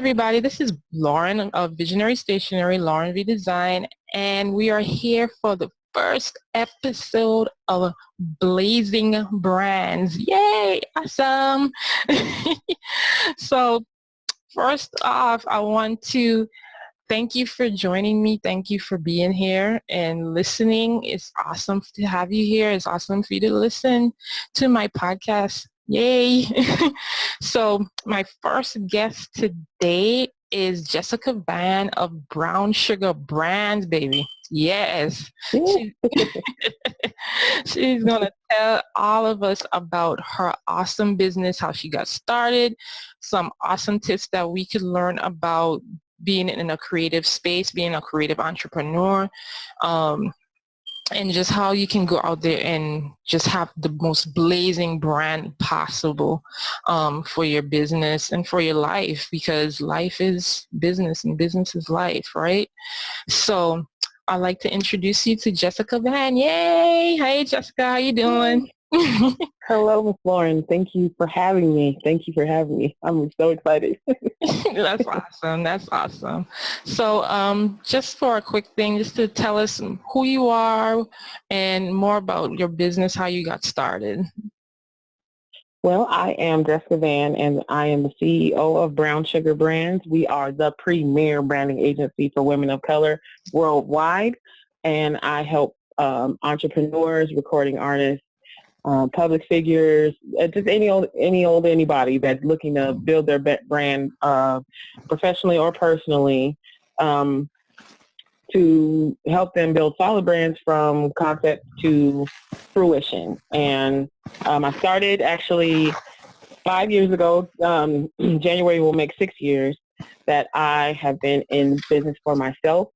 everybody. This is Lauren of Visionary Stationery, Lauren V Design, and we are here for the first episode of Blazing Brands. Yay! Awesome! So first off, I want to thank you for joining me. Thank you for being here and listening. It's awesome to have you here. It's awesome for you to listen to my podcast. Yay. So my first guest today is Jessica Vann of Brown Sugar Brands, baby. Yes. She's going to tell all of us about her awesome business, how she got started, some awesome tips that we could learn about being in a creative space, being a creative entrepreneur, and just how you can go out there and just have the most blazing brand possible for your business and for your life, because life is business and business is life, right? So I'd like to introduce you to Jessica Vann. Yay! Hey, Jessica, how you doing? Hello, Miss Lauren. Thank you for having me. I'm so excited. That's awesome. That's awesome. So just for a quick thing, just to tell us who you are and more about your business, how you got started. Well, I am Jessica Vann, and I am the CEO of Brown Sugar Brands. We are the premier branding agency for women of color worldwide, and I help entrepreneurs, recording artists, public figures, just anybody that's looking to build their brand professionally or personally, to help them build solid brands from concept to fruition. And I started actually 5 years ago. January will make 6 years that I have been in business for myself.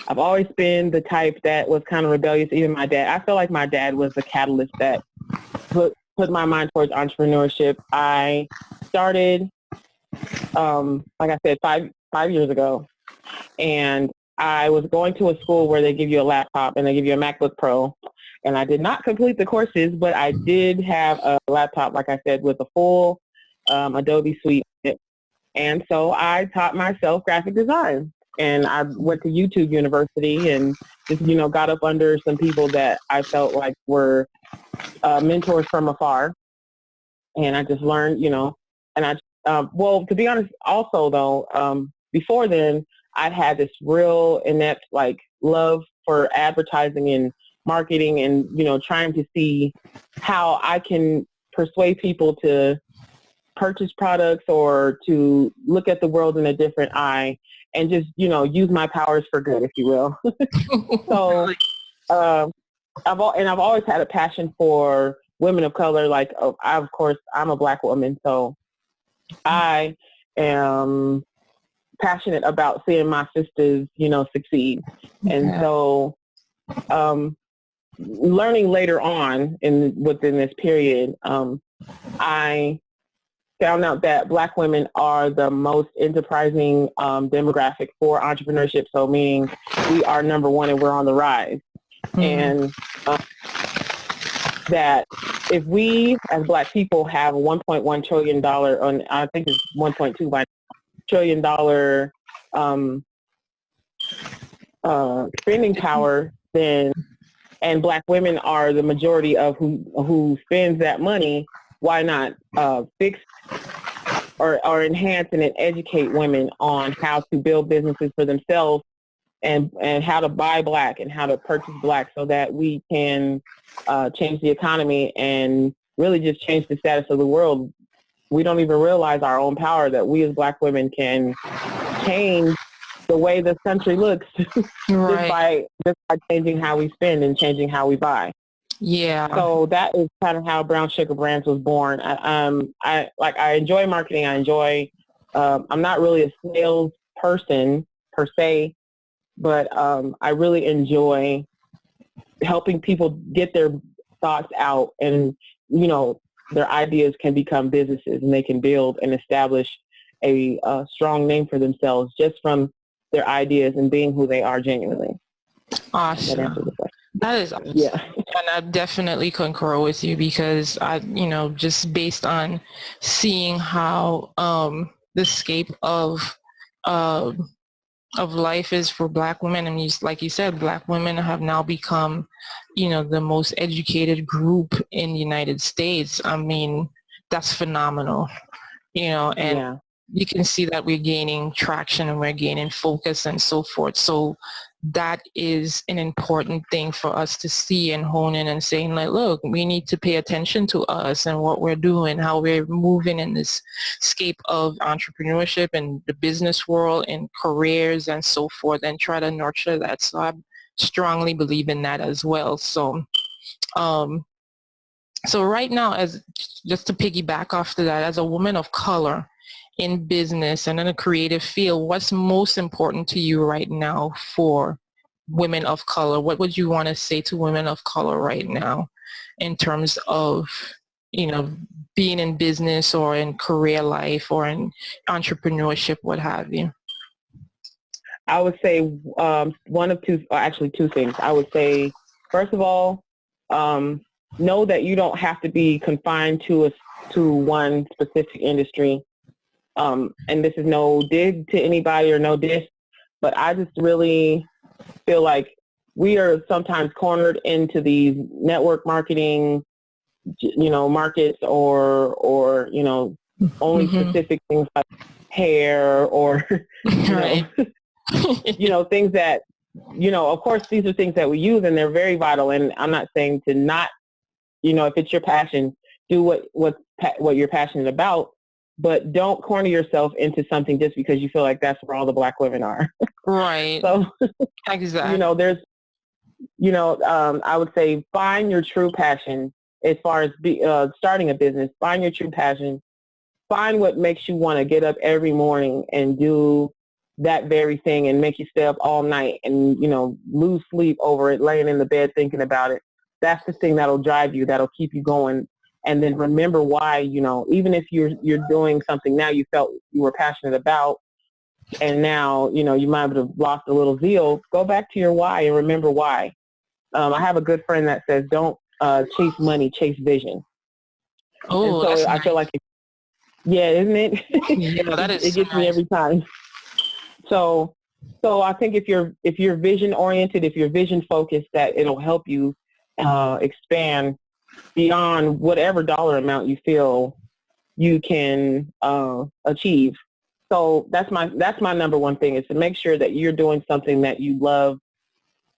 I've always been the type that was kind of rebellious. Even my dad, I feel like my dad was the catalyst that put my mind towards entrepreneurship. I started, like I said, five years ago, and I was going to a school where they give you a laptop and they give you a MacBook Pro, and I did not complete the courses, but I did have a laptop, like I said, with a full Adobe suite. And so I taught myself graphic design. And I went to YouTube University and just, got up under some people that I felt like were mentors from afar. And I just learned, and well, to be honest, also though, before then, I'd had this real inept, love for advertising and marketing and, trying to see how I can persuade people to purchase products or to look at the world in a different eye and just, use my powers for good, if you will. So I've always had a passion for women of color. Of course, I'm a Black woman, so I am passionate about seeing my sisters, succeed. And so learning later on within this period, I found out that Black women are the most enterprising demographic for entrepreneurship. So meaning we are number one and we're on the rise. Mm-hmm. And that if we as Black people have a $1.1 trillion, I think it's 1.2 trillion dollar spending power, then, and Black women are the majority of who spends that money, why not fix or enhance and educate women on how to build businesses for themselves and how to buy Black and how to purchase Black so that we can change the economy and really just change the status of the world. We don't even realize our own power that we as Black women can change the way this country looks right. just by changing how we spend and changing how we buy. Yeah. So that is kind of how Brown Sugar Brands was born. I enjoy marketing. I enjoy, I'm not really a sales person per se, but I really enjoy helping people get their thoughts out and, their ideas can become businesses and they can build and establish a strong name for themselves just from their ideas and being who they are genuinely. Awesome. That is awesome. Yeah. And I definitely concur with you because just based on seeing how the scape uh, of life is for Black women. And like you said, Black women have now become, the most educated group in the United States. I mean, that's phenomenal, and Yeah. you can see that we're gaining traction and we're gaining focus and so forth. So that is an important thing for us to see and hone in and saying like, look, we need to pay attention to us and what we're doing, how we're moving in this scape of entrepreneurship and the business world and careers and so forth, and try to nurture that. So I strongly believe in that as well. Um, so right now, as just to piggyback off of that, as a woman of color in business and in a creative field, what's most important to you right now for women of color? What would you want to say to women of color right now in terms of, you know, being in business or in career life or in entrepreneurship, what have you? I would say one of two, or actually two things. I would say, first of all, know that you don't have to be confined to one specific industry. And this is no dig to anybody or no diss, but I just really feel like we are sometimes cornered into these network marketing, markets or only Mm-hmm. specific things like hair or, Right. things that, of course, these are things that we use and they're very vital. And I'm not saying to not, if it's your passion, do what you're passionate about, but don't corner yourself into something just because you feel like that's where all the Black women are. Right. So, Exactly. there's, I would say find your true passion as far as starting a business. Find your true passion. Find what makes you want to get up every morning and do that very thing and make you stay up all night and, lose sleep over it, laying in the bed thinking about it. That's the thing that'll drive you, that'll keep you going. And then remember why, even if you're doing something now you felt you were passionate about, and now, you might have lost a little zeal, go back to your why and remember why. I have a good friend that says, don't chase money, chase vision. And Oh, so that's I feel nice. like, yeah, isn't it? Yeah, that is It so gets me nice. every time. So, I think if you're vision oriented, if you're vision focused, that it'll help you expand beyond whatever dollar amount you feel you can achieve. So that's my number one thing, is to make sure that you're doing something that you love,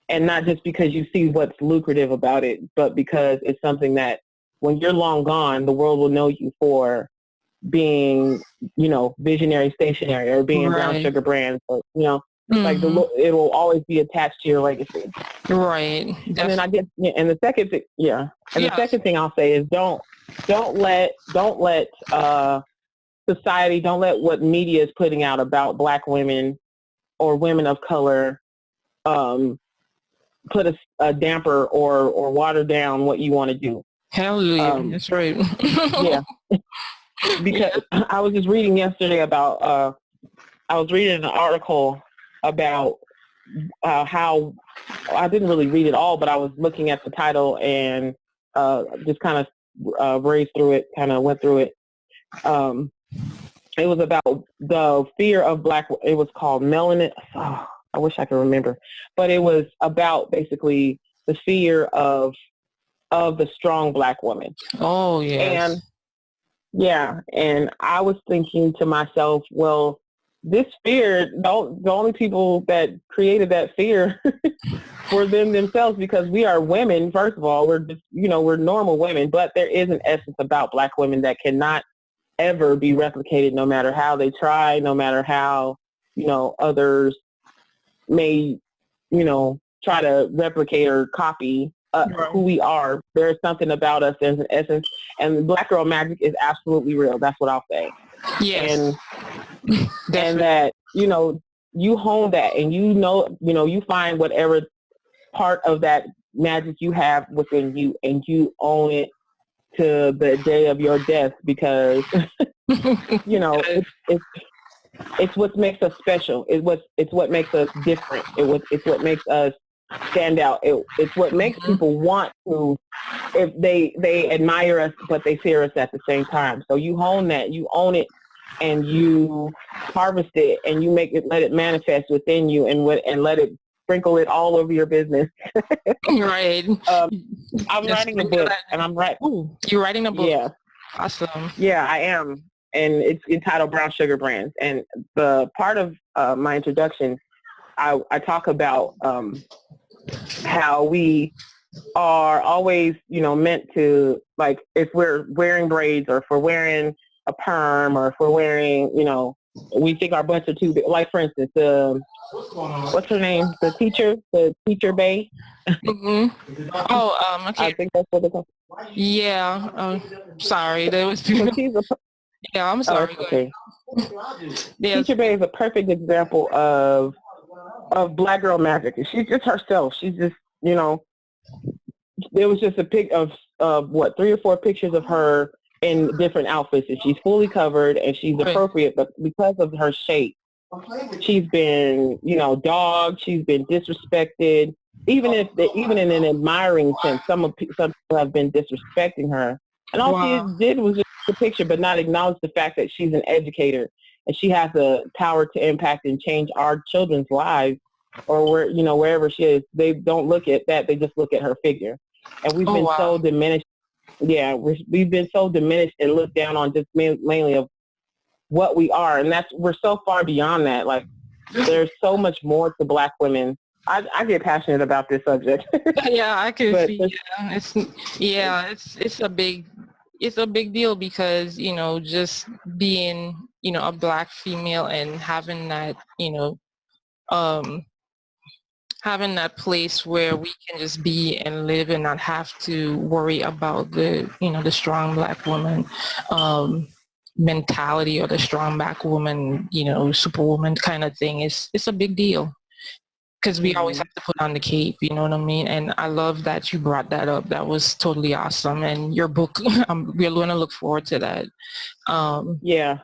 and not just because you see what's lucrative about it, but because it's something that when you're long gone, the world will know you for being, visionary stationery or being Brown Right. Sugar Brands, or, like Mm-hmm. it will always be attached to your legacy. Right. And then I Definitely. guess, yeah, and the second thing, yeah, and the Yes. second thing I'll say is don't let society, don't let what media is putting out about Black women or women of color um, put a damper or water down what you want to do. Hallelujah. Um, That's right. yeah, because Yeah. I was just reading yesterday about I was reading an article about how, I didn't really read it all, but I was looking at the title and just kind of raced through it, kind of went through it. Um, it was about the fear of it was called melanin. Oh, I wish I could remember, but it was about basically the fear of the strong Black woman. Oh, And yes. yeah, and I was thinking to myself, well, this fear, the only people that created that fear were them themselves, because we are women. First of all, we're just, we're normal women, but there is an essence about Black women that cannot ever be replicated, no matter how they try, no matter how, others may, try to replicate or copy who Right. we are. There's something about us, there's an essence, and Black girl magic is absolutely real. That's what I'll say. Yes. And Definitely. that, you hone that, and you find whatever part of that magic you have within you, and you own it to the day of your death, because Yes. it's what makes us special. It's what makes us different. It's what makes us stand out. It's what makes people want to, if they admire us, but they fear us at the same time. So you hone that, you own it, and you harvest it and you let it manifest within you and let it sprinkle it all over your business. Right. I'm Just writing a book and I'm writing. Ooh, you're writing a book. Yeah. Awesome. Yeah, I am. And it's entitled Brown Sugar Brands. And the part of my introduction, I talk about how we are always, meant to, like, if we're wearing braids or if we're wearing a perm or if we're wearing, we think our butts are too big. Like, for instance, what's her name? The teacher Bay. Mm-hmm. Oh, okay. I think that's what it's called. Yeah. Sorry. There was. So she's Yeah, I'm sorry. okay. Yes. Teacher Bay is a perfect example of black girl magic. She's just herself. She's just, there was just a pic of 3 or 4 pictures of her in different outfits, and she's fully covered and she's appropriate, but because of her shape, she's been, dogged, she's been disrespected, even in an admiring sense. Some people have been disrespecting her, and all she did was just the picture, but not acknowledge the fact that she's an educator and she has the power to impact and change our children's lives, or wherever she is. They don't look at that; they just look at her figure, and we've been so diminished. Yeah, we've been so diminished and looked down on just mainly of what we are, and we're so far beyond that. Like, there's so much more to black women. I get passionate about this subject. Yeah, I can see. It's a big deal because just being a black female and having that um having that place where we can just be and live and not have to worry about the strong black woman mentality or the strong black woman superwoman kind of thing. It's a big deal because we always have to put on the cape, you know what I mean? And I love that you brought that up. That was totally awesome. And your book, we're going to look forward to that. Yeah.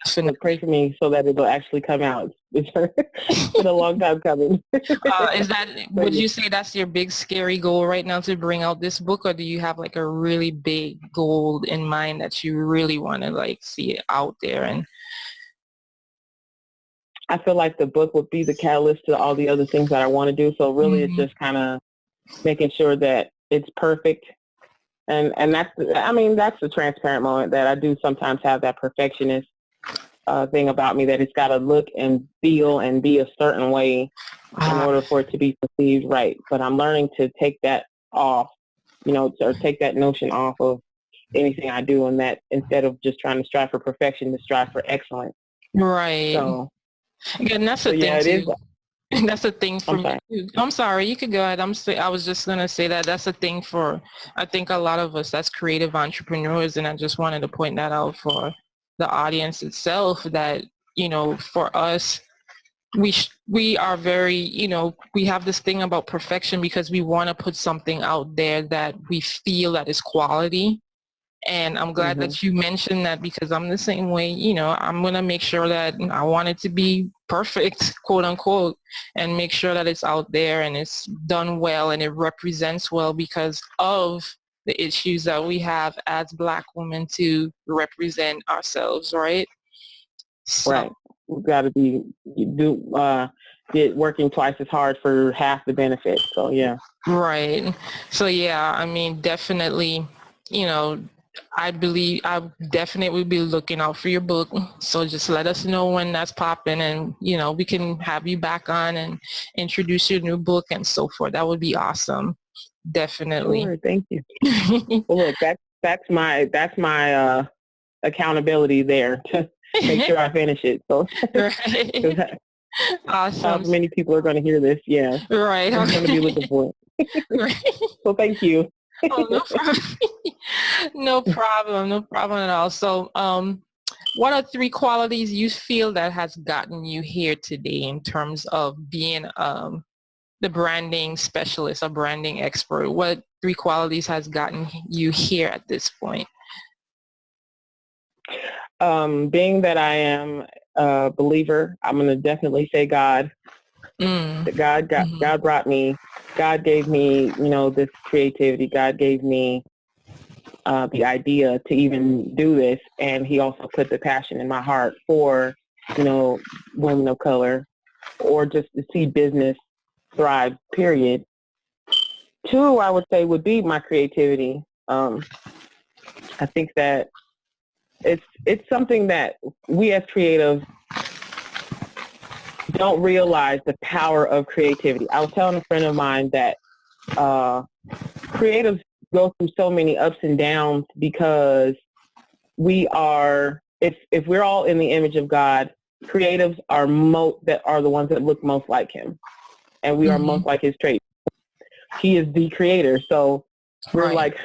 Definitely. Pray for me so that it'll actually come out. It's been a long time coming. Would you say that's your big scary goal right now, to bring out this book, or do you have like a really big goal in mind that you really want to like see it out there? And I feel like the book would be the catalyst to all the other things that I want to do. So really it's just kind of making sure that it's perfect. And that's the transparent moment that I do sometimes have, that perfectionist thing about me, that it's got to look and feel and be a certain way in order for it to be perceived right. But I'm learning to take that off, or take that notion off of anything I do, and that instead of just trying to strive for perfection, to strive for excellence. Right. So, again, that's the thing too. That's the thing for me. I'm sorry, you could go ahead. I was just going to say that's the thing for, I think, a lot of us that's creative entrepreneurs, and I just wanted to point that out for the audience itself, that, for us, we are very, we have this thing about perfection because we want to put something out there that we feel that is quality. And I'm glad that you mentioned that, because I'm the same way. I'm going to make sure that I want it to be perfect, quote unquote, and make sure that it's out there and it's done well and it represents well because of the issues that we have as Black women to represent ourselves, right? So, right. We've got to be working twice as hard for half the benefit. So, yeah. Right. So, yeah, I mean, definitely, I believe I definitely will be looking out for your book. So just let us know when that's popping, and we can have you back on and introduce your new book and so forth. That would be awesome. Definitely. Sure, thank you. Well, look, that's my accountability there to make sure I finish it. So right. Awesome. How many people are going to hear this? Yeah. Right. I'm going to be looking for it. Right. So thank you. Oh, no problem. No problem at all. So, what are 3 qualities you feel that has gotten you here today in terms of being the branding specialist, a branding expert? What 3 qualities has gotten you here at this point? Being that I am a believer, I'm going to definitely say God. That God brought me. God gave me, this creativity. God gave me the idea to even do this. And he also put the passion in my heart for, women of color, or just to see business thrive, period. Two, I would say, would be my creativity. I think that it's something that we as creatives don't realize the power of creativity. I was telling a friend of mine that creatives go through so many ups and downs because we are, if we're all in the image of God, creatives are that are the ones that look most like him, and we are most like his traits. He is the creator, so we're like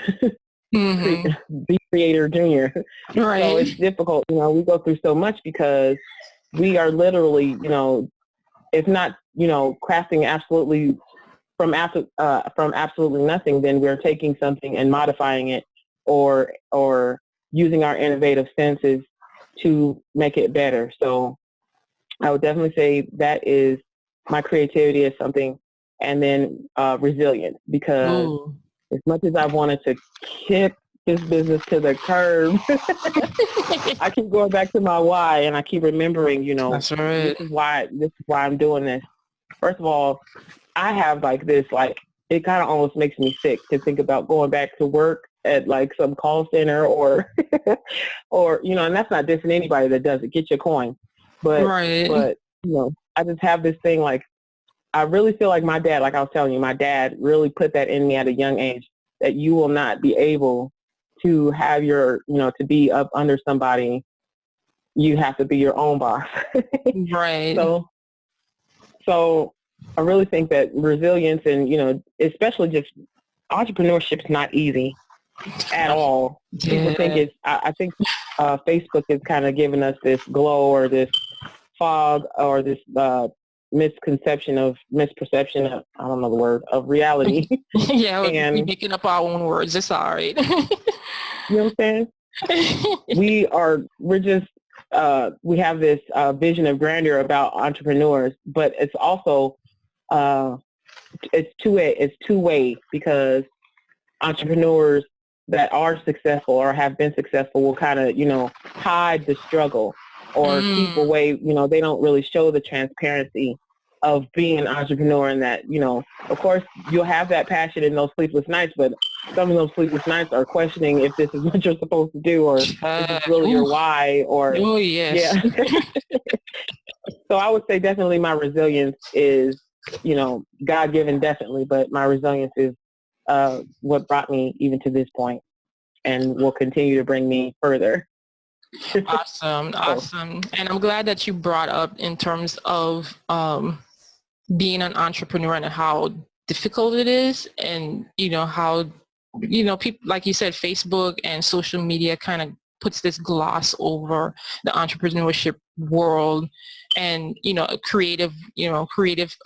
the creator junior. Right. So it's difficult. We go through so much because we are literally, if not, crafting absolutely from absolutely nothing, then we're taking something and modifying it, or using our innovative senses to make it better. So I would definitely say that is my creativity is something, and then resilience, because as much as I wanted to kick this business to the curb, I keep going back to my why, and I keep remembering, That's right. this is why I'm doing this. First of all, I have it kind of almost makes me sick to think about going back to work at some call center or and that's not dissing anybody that does it. Get your coin. But I just have this thing, I really feel like my dad, like I was telling you, my dad really put that in me at a young age, that you will not be able to have to be up under somebody. You have to be your own boss. Right. So I really think that resilience and, especially just entrepreneurship is not easy at all. People think I think Facebook is kind of giving us this glow or this fog or this misperception of, I don't know the word, of reality. Yeah, and we're making up our own words. It's all right. You know what I'm saying? we have this vision of grandeur about entrepreneurs, but it's also it's two-way, because entrepreneurs that are successful or have been successful will kind of, hide the struggle or keep away, they don't really show the transparency of being an entrepreneur, and that, of course you'll have that passion in those sleepless nights, but some of those sleepless nights are questioning if this is what you're supposed to do, or if it's really your why, or yes. Yeah. So I would say definitely my resilience is, God-given, definitely, but my resilience is what brought me even to this point and will continue to bring me further. Awesome. And I'm glad that you brought up in terms of being an entrepreneur and how difficult it is, and how people, like you said, Facebook and social media kind of puts this gloss over the entrepreneurship world, and creative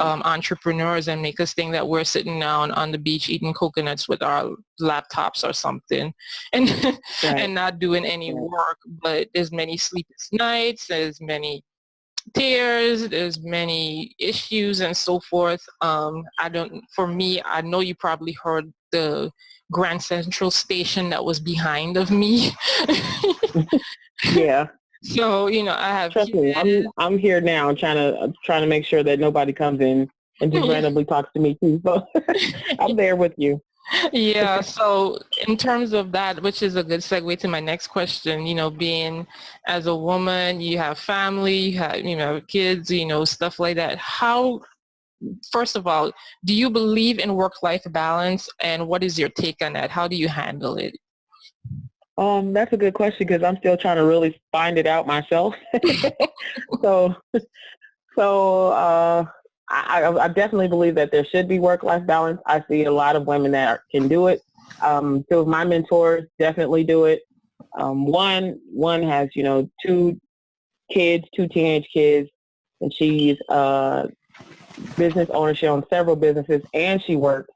entrepreneurs, and make us think that we're sitting down on the beach eating coconuts with our laptops or something, and and not doing any work. But there's many sleepless nights, there's many tears, there's many issues and so forth. For me, I know you probably heard the Grand Central station that was behind of me. Yeah. So, I have. Trust me, I'm here now trying to make sure that nobody comes in and just randomly talks to me too. So I'm there with you. Yeah, so in terms of that, which is a good segue to my next question, being as a woman, you have family, you have kids, stuff like that. How, first of all, do you believe in work-life balance, and what is your take on that? How do you handle it? That's a good question, because I'm still trying to really find it out myself. I definitely believe that there should be work-life balance. I see a lot of women that can do it. Two of my mentors definitely do it. One has, two teenage kids, and she's business owner. She owns several businesses, and she works,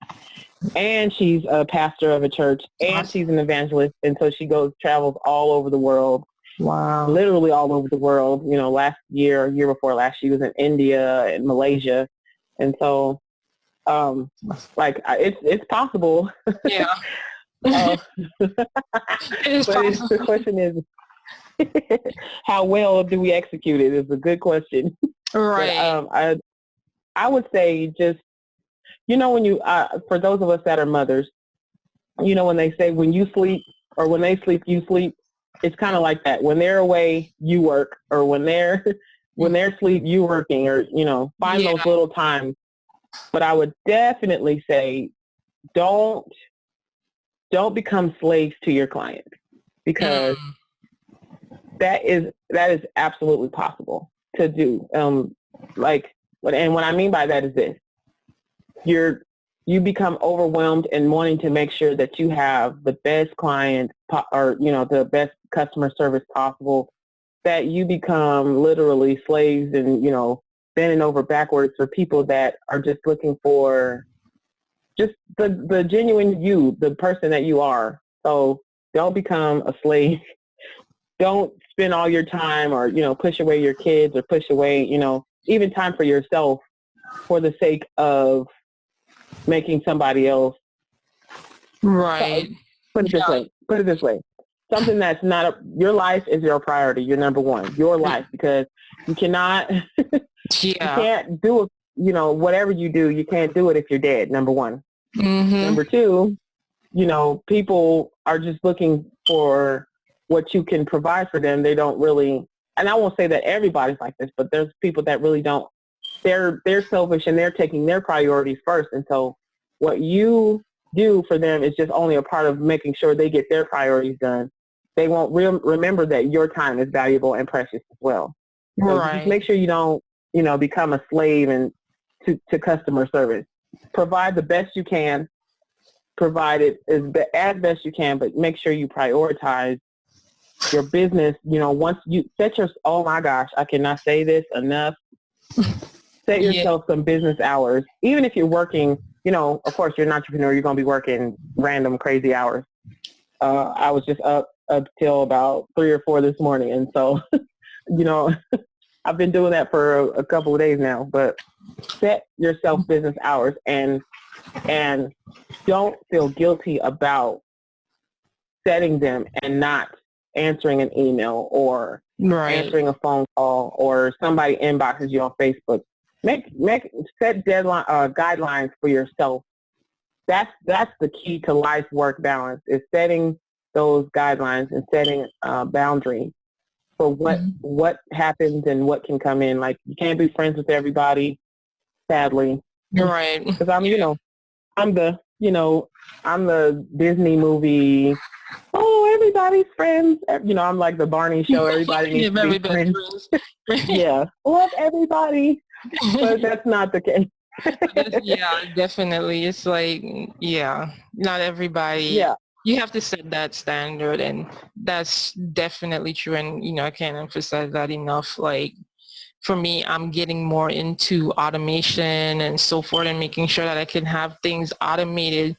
and she's a pastor of a church, and she's an evangelist, and so she travels all over the world. Wow. Literally all over the world. Last year before last, she was in India and Malaysia. And so, it's possible. Yeah. Oh, It is but the possible. question is, how well do we execute it? Is a good question. But Right. I would say just, when you for those of us that are mothers, when they say when you sleep or when they sleep, you sleep. It's kind of like that. When they're away, you work, or when they're when they're asleep, you working, or find those Yeah. little times. But I would definitely say don't don't become slaves to your client, because Mm. that is absolutely possible to do. And what I mean by that is this: you're you become overwhelmed and wanting to make sure that you have the best client or the best customer service possible, that you become literally slaves and bending over backwards for people that are just looking for just the genuine you, the person that you are. So don't become a slave. Don't spend all your time or push away your kids or push away even time for yourself for the sake of making somebody else. Right. Put it this Yeah. way. Put it this way. Something that's not your life is your priority. You're number one. Your life, because you cannot you Yeah. can't do it. Whatever you do, you can't do it if you're dead. Number one. Mm-hmm. Number two, people are just looking for what you can provide for them. They don't really, and I won't say that everybody's like this, but there's people that really don't. They're selfish and they're taking their priorities first. And so what you do for them is just only a part of making sure they get their priorities done. They won't remember that your time is valuable and precious as well. So just Right. make sure you don't, become a slave and to customer service. Provide the best you can, provide it as best you can, but make sure you prioritize your business. Once you set your, oh my gosh, I cannot say this enough. Set Yeah. yourself some business hours. Even if you're working, of course you're an entrepreneur, you're going to be working random crazy hours. I was just up till about 3 or 4 this morning. And so, you know, I've been doing that for a couple of days now, but set yourself business hours and don't feel guilty about setting them and not answering an email or Right. answering a phone call or somebody inboxes you on Facebook. Set deadline guidelines for yourself. That's the key to life work balance, is setting those guidelines and setting boundaries for what happens and what can come in. Like, you can't be friends with everybody, sadly, Right. because I'm the I'm the Disney movie. Oh, everybody's friends. I'm like the Barney show. Everybody Yeah, needs to be everybody friends. friends. Yeah, love everybody, but that's not the case. Yeah, definitely. It's like, yeah, not everybody. Yeah, You have to set that standard, and that's definitely true. And I can't emphasize that enough. Like, for me, I'm getting more into automation and so forth, and making sure that I can have things automated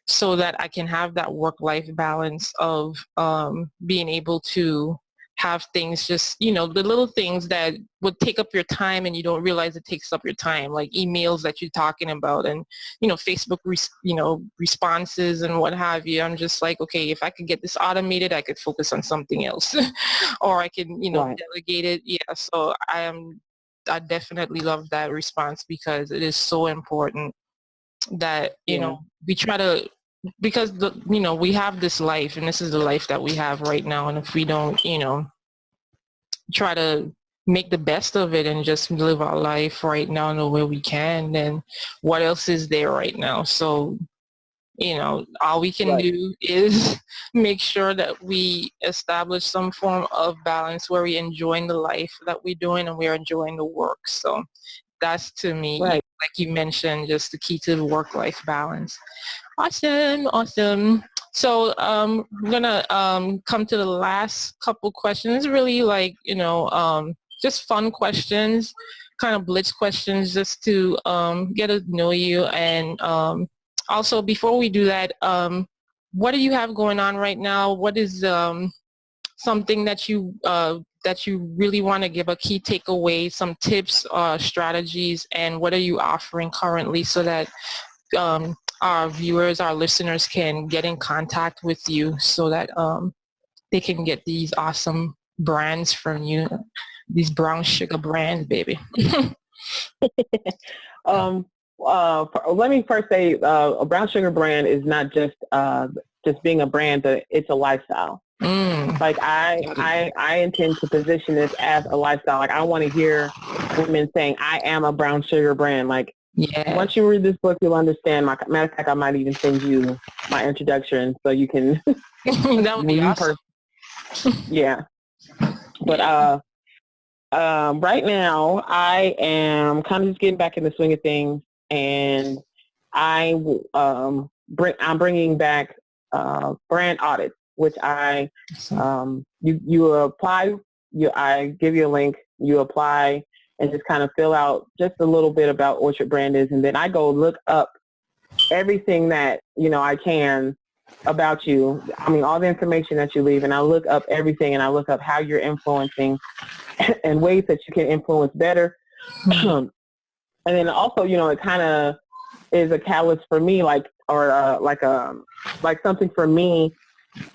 so that I can have that work-life balance of being able to have things just, the little things that would take up your time and you don't realize it takes up your time, like emails that you're talking about and, Facebook, responses and what have you. I'm just like, okay, if I could get this automated, I could focus on something else or I can, right. delegate it. Yeah. So I definitely love that response because it is so important that Yeah, we try to, because we have this life and this is the life that we have right now, and if we don't try to make the best of it and just live our life right now in the way we can, then what else is there right now? So all we can right. do is make sure that we establish some form of balance where we're enjoying the life that we're doing and we're enjoying the work. So that's, to me, Right. like you mentioned, just the key to the work-life balance. Awesome, awesome. So we're gonna come to the last couple questions. Really, like just fun questions, kind of blitz questions, just to get to know you. And also, before we do that, what do you have going on right now? What is something that you really want to give a key takeaway, some tips, strategies, and what are you offering currently so that our viewers, our listeners can get in contact with you so that they can get these awesome brands from you, these brown sugar brands, baby? um, Let me first say, a brown sugar brand is not just being a brand, but it's a lifestyle. Like I intend to position this as a lifestyle. Like I want to hear women saying, "I am a brown sugar brand." Like Yeah. once you read this book, you'll understand. Matter of fact, I might even send you my introduction so you can. That would be awesome. Yeah. But right now I am kind of just getting back in the swing of things, and I'm bringing back brand audits, which you apply. I give you a link. You apply and just kind of fill out just a little bit about what your brand is, and then I go look up everything that I can about you. I mean, all the information that you leave, and I look up everything, and I look up how you're influencing and ways that you can influence better. And then also, it kind of is a catalyst for me, like something for me.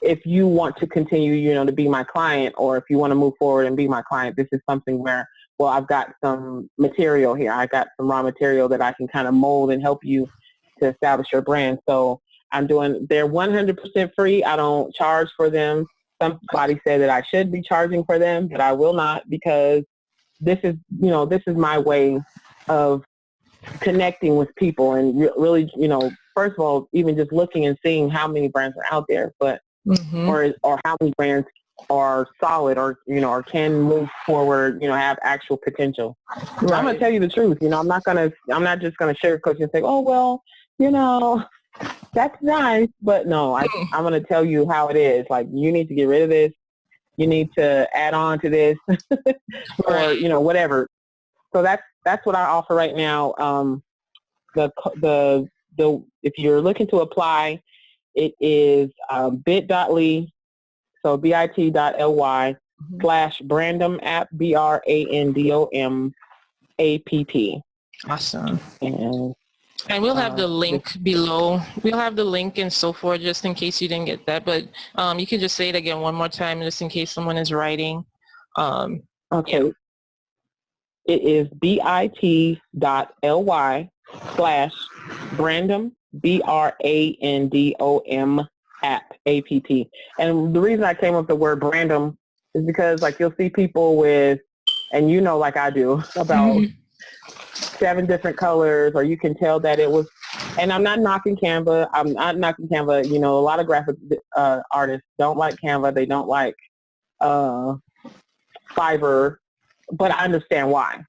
If you want to continue, to be my client, or if you want to move forward and be my client, this is something where, well, I've got some material here. I got some raw material that I can kind of mold and help you to establish your brand. So they're 100% free. I don't charge for them. Somebody said that I should be charging for them, but I will not, because this is my way of connecting with people and really, first of all, even just looking and seeing how many brands are out there, but or how many brands are solid, or or can move forward, have actual potential. Right. I'm gonna tell you the truth. I'm not just gonna sugarcoat you and say, oh well, that's nice, but no, I'm going to tell you how it is. Like, you need to get rid of this. You need to add on to this, or whatever. So that's what I offer right now. The if you're looking to apply, it is bit.ly, so bit.ly/Brandom app, BRANDOM Awesome. And we'll have the link below. We'll have the link and so forth, just in case you didn't get that. But you can just say it again one more time, just in case someone is writing. Okay. Yeah. It is bit.ly/Brandom, BRANDOM app. And the reason I came up with the word Brandom is because, like, you'll see people with, and like I do, about 7 different colors, or you can tell that it was, and I'm not knocking Canva. A lot of graphic artists don't like Canva. They don't like Fiverr, but I understand why.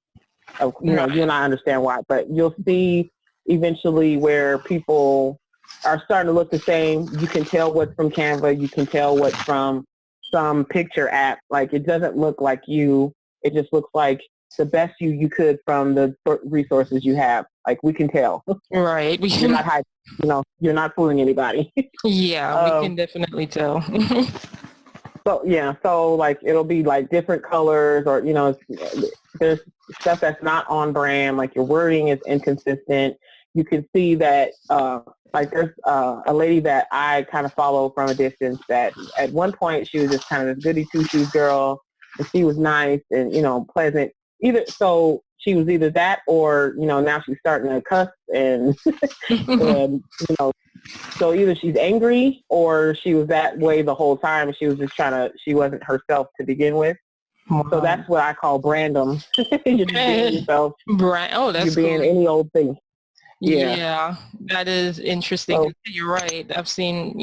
You and I understand why. But you'll see eventually where people are starting to look the same. You can tell what's from Canva. You can tell what's from some picture app. Like, it doesn't look like you. It just looks like the best you could from the resources you have. Like, we can tell. Right. You're not hiding, you're not fooling anybody. Yeah, we can definitely tell. So like, it'll be like different colors, or there's stuff that's not on brand, like your wording is inconsistent. You can see that like, there's a lady that I kind of follow from a distance, that at one point she was just kind of this goody two-shoes girl, and she was nice and pleasant. So she was either that, or now she's starting to cuss and and so either she's angry, or she was that way the whole time, and she was just she wasn't herself to begin with. So that's what I call Brandom. You're just being yourself. That's you're being cool. Any old thing. Yeah, that is interesting. So, you're right. I've seen,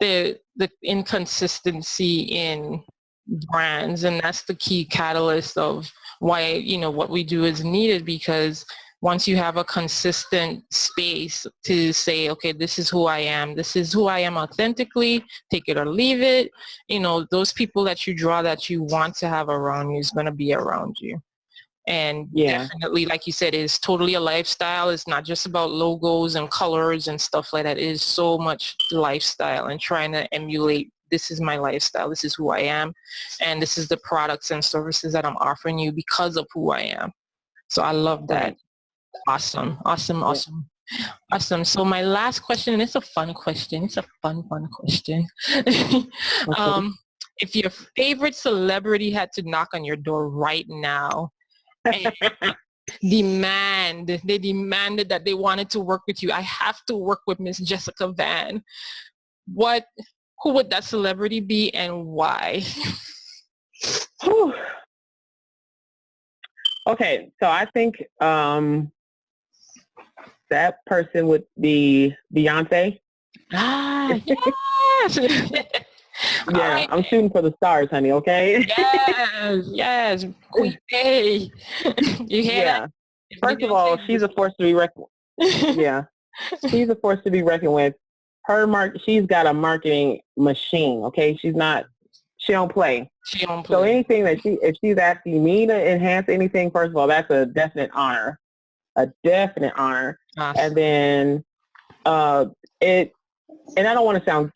the inconsistency in brands, and that's the key catalyst of why, what we do is needed, because once you have a consistent space to say, okay, this is who I am authentically, take it or leave it, those people that you draw, that you want to have around you, is going to be around you. And definitely, like you said, it's totally a lifestyle. It's not just about logos and colors and stuff like that. It is so much lifestyle, and trying to emulate, this is my lifestyle, this is who I am, and this is the products and services that I'm offering you because of who I am. So I love that. Awesome. Awesome. So my last question, and it's a fun question. It's a fun question. Okay. um, if your favorite celebrity had to knock on your door right now and they demanded that they wanted to work with you, I have to work with Miss Jessica Vann. What, who would that celebrity be and why? Whew. Okay, so I think that person would be Beyonce. Ah, yes. All Yeah, right. I'm shooting for the stars, honey. Okay. Yes. Queen Bey. You hear that? Yeah. If First of Beyonce all, is she's a force to be reckoned. this. Yeah, she's a force to be reckoned with. She's got a marketing machine. Okay, she don't play. She don't So play. anything if she's asking me to enhance anything, first of all, that's a definite honor, a definite honor. And Awesome. then uh, it, and I don't want to sound,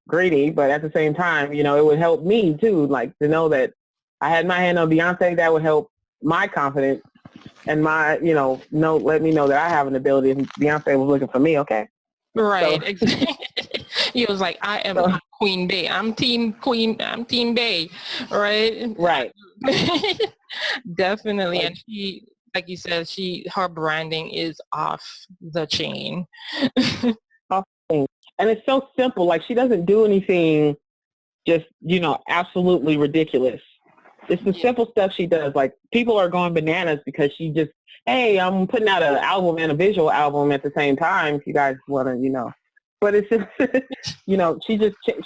greedy, but at the same time, it would help me too, like to know that I had my hand on Beyonce. That would help my confidence and my, let me know that I have an ability. If Beyonce was looking for me, okay. So, Right. Exactly. He was like, I'm so Queen Bey. I'm Team Queen. I'm Team Bey. Right. right, Definitely. like And she, like you said, her branding is off the chain. off thing. And it's so simple. Like she doesn't do anything just, absolutely ridiculous. It's the Yeah. simple stuff she does. Like people are going bananas because she just, hey, I'm putting out an album and a visual album at the same time. If you guys want to, but it's just,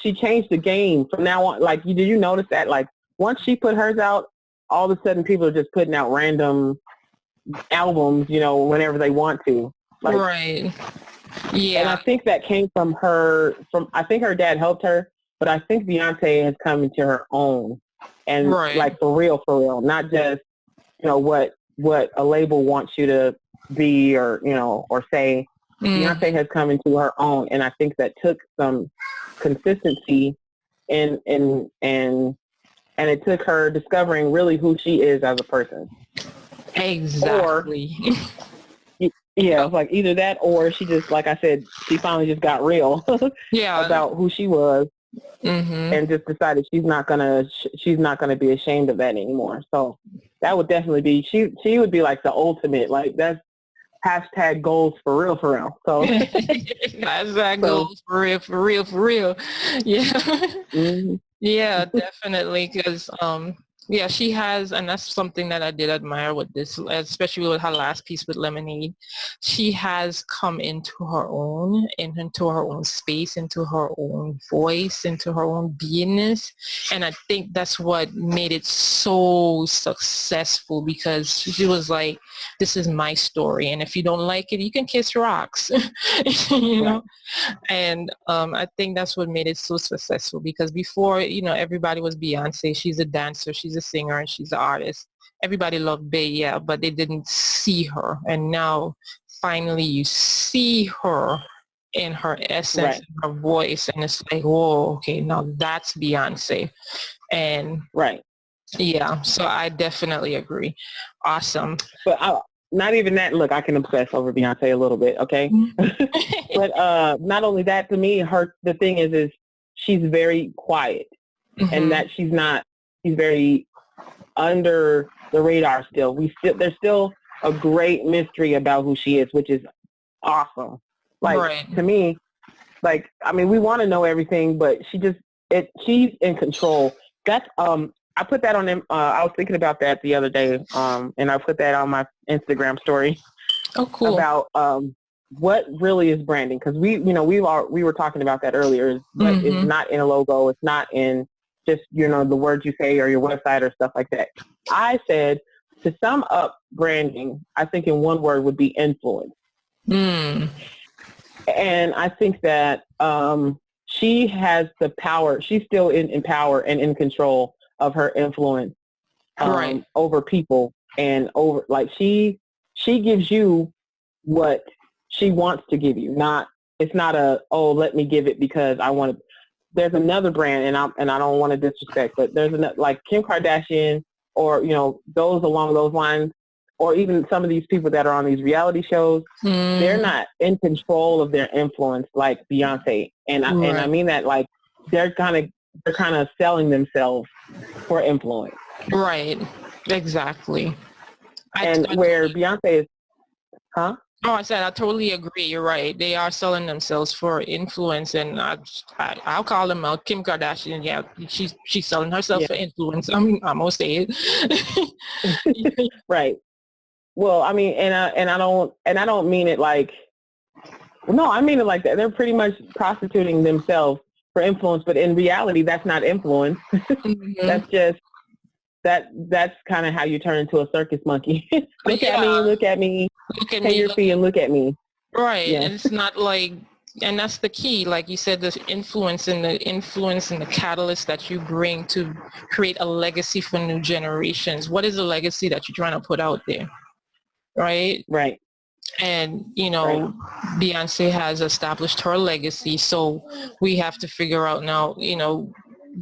she changed the game from now on. Like, did you notice that? Like once she put hers out, all of a sudden people are just putting out random albums, whenever they want to. Like, Right. and I Yeah. think that came from I think her dad helped her, but I think Beyonce has come into her own and Right. like for real, not just, what a label wants you to be or say. Mm. Beyonce has come into her own. And I think that took some consistency and it took her discovering really who she is as a person. Or Exactly. yeah, it's like either that or she just, like I said, she finally just got real Yeah. about who she was Mm-hmm. and just decided she's not gonna be ashamed of that anymore. So that would definitely be she would be like the ultimate, like that's hashtag goals for real for real. So That's that so goes for real, for real, for real. Yeah. mm-hmm, Yeah, definitely. Because yeah, she has, and that's something that I did admire with this, especially with her last piece with Lemonade. She has come into her own, and into her own space, into her own voice, into her own beingness, and I think that's what made it so successful because she was like, "This is my story, and if you don't like it, you can kiss rocks," you right, know. And I think that's what made it so successful because before, everybody was Beyonce. She's a dancer, she's a singer, and she's an artist. Everybody loved Bey, yeah, but they didn't see her. And now, finally, you see her in her essence, right, in her voice, and it's like, whoa, okay, now that's Beyonce. And right. yeah, so I definitely agree. Awesome. But not even that. Look, I can obsess over Beyonce a little bit, okay? But not only that, to me, the thing is she's very quiet, and Hmm. that she's very under the radar still. There's still a great mystery about who she is, which is awesome. Like Right. to me, like I mean, we want to know everything, but she's in control. That's I put that on them. I was thinking about that the other day, and I put that on my Instagram story Oh, cool. about what really is branding, because we were talking about that earlier. But it's Hmm. not in a logo. It's not in just the words you say or your website or stuff like that. I said to sum up branding, I think in one word would be influence. Mm. And I think that she has the power. She's still in power and in control of her influence Right. over people and over like she gives you what she wants to give you. It's not let me give it because I want to. There's another brand and I don't want to disrespect, but there's another like Kim Kardashian or those along those lines. or even some of these people that are on these reality shows, they're not in control of their influence like Beyonce. And I Right. mean that like they're kind of selling themselves for influence. Right. Exactly. And I where Beyonce is, huh? Oh, I said I totally agree. You're right. They are selling themselves for influence, and I'll call them out. Kim Kardashian, yeah, she's selling herself Yeah. for influence. I'm gonna say it. Right. Well, I mean, and I don't mean it like, no, I mean it like that. They're pretty much prostituting themselves for influence, but in reality, that's not influence. Mhm. That's just that's kind of how you turn into a circus monkey. But Look at yeah, me, look at me, look at pay me. your Look fee and look at me. right, Yeah. and it's not like, and that's the key. Like you said, the influence and the catalyst that you bring to create a legacy for new generations. What is the legacy that you're trying to put out there, right? Right. And Right. Beyonce has established her legacy, so we have to figure out now,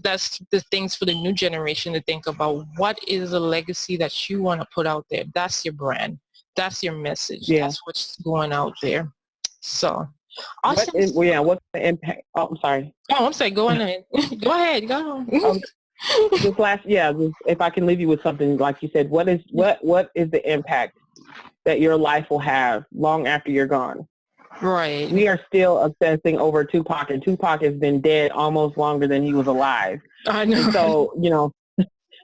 that's the things for the new generation to think about. What is the legacy that you want to put out there? That's your brand, that's your message, Yeah. that's what's going out there. So What awesome. is, well, yeah, what's the impact? Oh, I'm sorry. Oh, I'm sorry, go on ahead. Go ahead, go. Um, this last, yeah, if I can leave you with something, like you said, what is the impact that your life will have long after you're gone? Right. We are still obsessing over Tupac, and Tupac has been dead almost longer than he was alive. I know. And so,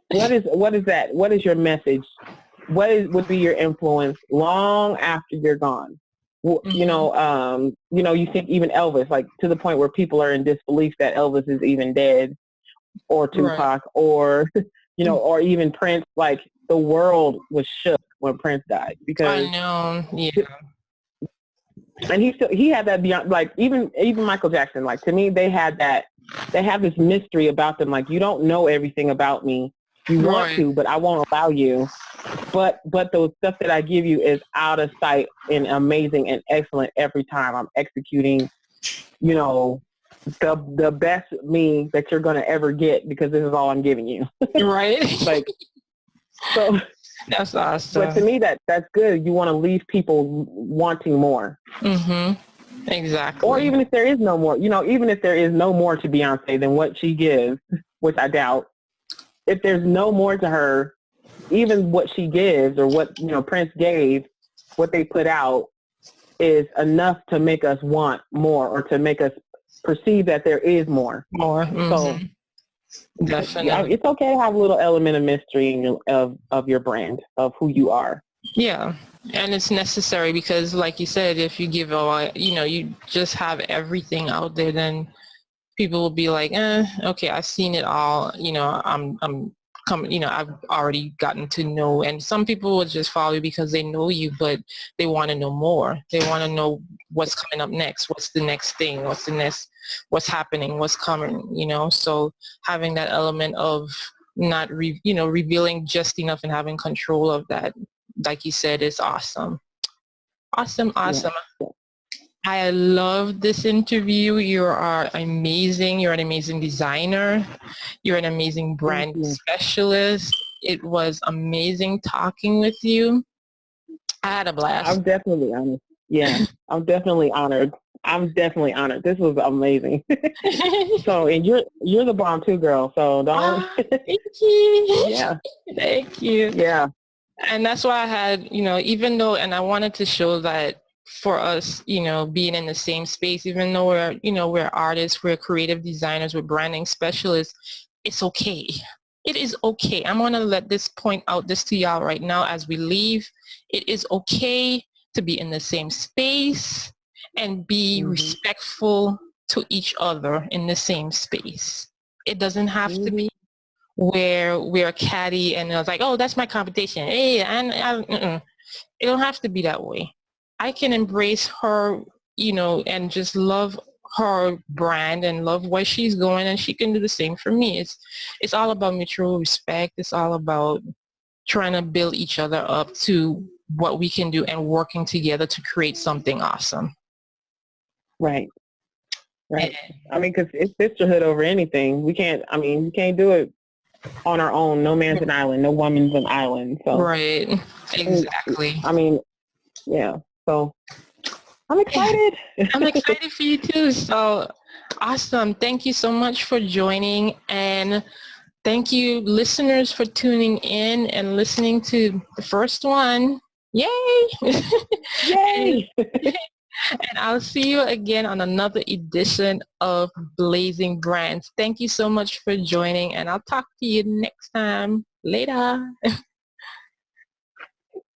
what is that? What is your message? Would be your influence long after you're gone? You think even Elvis, like to the point where people are in disbelief that Elvis is even dead, or Right. Tupac, or or even Prince. Like the world was shook when Prince died I because, know. Yeah. and he had that beyond, like even Michael Jackson. Like to me, they have this mystery about them. Like you don't know everything about me. You want Right. to, but I won't allow you. But the stuff that I give you is out of sight and amazing and excellent every time. I'm executing, the best me that you're gonna ever get because this is all I'm giving you. Right. Like so. That's But to awesome. me, that's good. You want to leave people wanting more. Or Exactly. even if there is no more, even if there is no more to Beyonce than what she gives, which I doubt, if there's no more to her, even what she gives or what, Prince gave, what they put out is enough to make us want more or to make us perceive that there is more. More. So yeah, Definitely. it's okay to have a little element of mystery in of your brand, of who you are. Yeah. And it's necessary because like you said, if you give all, you just have everything out there, then people will be like, okay, I've seen it all. I'm coming, I've already gotten to know. And some people will just follow you because they know you, but they want to know more. They want to know what's coming up next. What's the next thing? What's happening? What's coming? So having that element of not, revealing just enough and having control of that, like you said, is awesome. Awesome. Yeah. Awesome. I love this interview. You are amazing. You're an amazing designer. You're an amazing Thank brand you. specialist. It was amazing talking with you. I had a blast. I'm definitely honored. Yeah, I'm definitely honored. I'm definitely honored. This was amazing. So, and you're the bomb too, girl. So don't. Ah, thank you. Yeah, Thank you. yeah, And that's why I had, even though, and I wanted to show that for us, being in the same space, even though we're artists, we're creative designers, we're branding specialists, it's okay. It is okay. I'm going to let this point out this to y'all right now as we leave. It is okay to be in the same space and be hmm respectful to each other in the same space. It doesn't have to be hmm where we're catty and it's like, oh, that's my competition. Hey, it don't have to be that way. I can embrace her, and just love her brand and love where she's going, and she can do the same for me. It's all about mutual respect. It's all about trying to build each other up to what we can do and working together to create something awesome. right, And right. I mean, because it's sisterhood over anything. We can't. I mean, you can't do it. on our own. No man's an island. No woman's an island. So, Right. Exactly. I mean, yeah. So I'm excited. I'm excited for you too. So awesome. Thank you so much for joining, and thank you listeners for tuning in and listening to the first one. Yay! and, Yay! and I'll see you again on another edition of Blazing Brands. Thank you so much for joining, and I'll talk to you next time. Later.